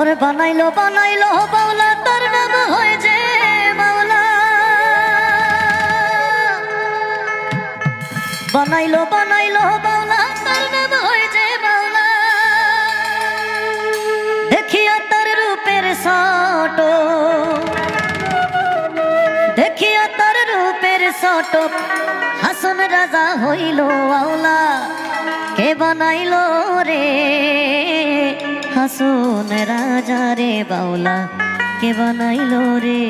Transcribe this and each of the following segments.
ওরে বানাইলো বানাইলো বাউলা তার নাম হয়েছে মাওলা। বানাইলো বানাইলো বাউলা তার নাম হয়েছে মাওলা। দেখিয়া তার রূপের ছোট, দেখিয়া তার রূপের ছোট হাসন রাজা হইল আওলা। কে বানাইলো রে হাসন রাজা রে বাউলা, কে বানাইলো রে।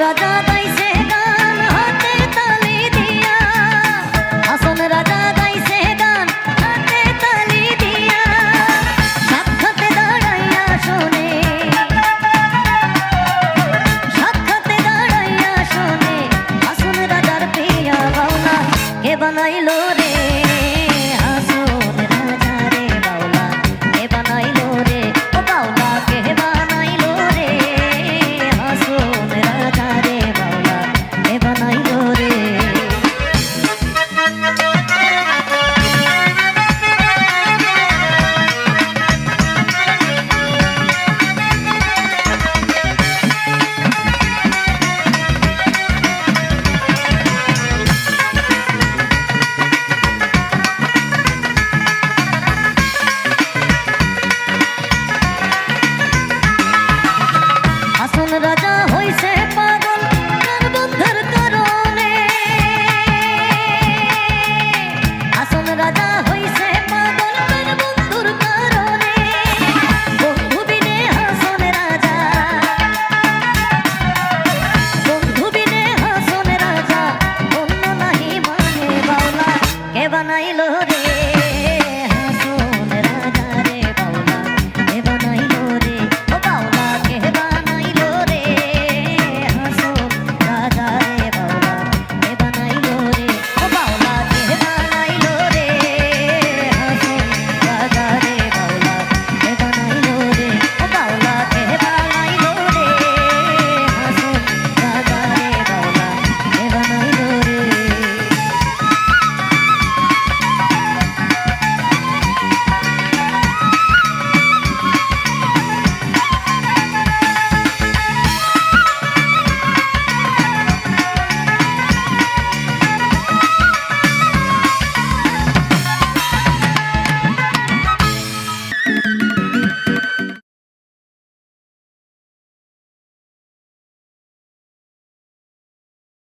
রাজা গাইছে গান হাতে তালি দিয়া, হাসন রাজা গাইছে গান হাতে তালি দিয়া। সাক্ষাতে দাঁড়াইয়া শোনে, সাক্ষাতে দাঁড়াইয়া শোনে হাসন রাজার প্রিয়া বাউলা। কে বানাইলো রে হাসন রাজা রে বাউলা, কে বানাইলো রে ও বাউলা, কে বানাইলো রে হাসন রাজা রে বাউলা, কে বানাইলো রে। হাসন রাজা হইছে পাগল তার বন্ধুর কারণে, হাসন রাজা হইছে পাগল তার বন্ধুর কারণে। বন্ধু বিনে হাসন রাজা, বন্ধু বিনে হাসন রাজা অন্য নাহি মানে বাউলা। কে বানাইলো রে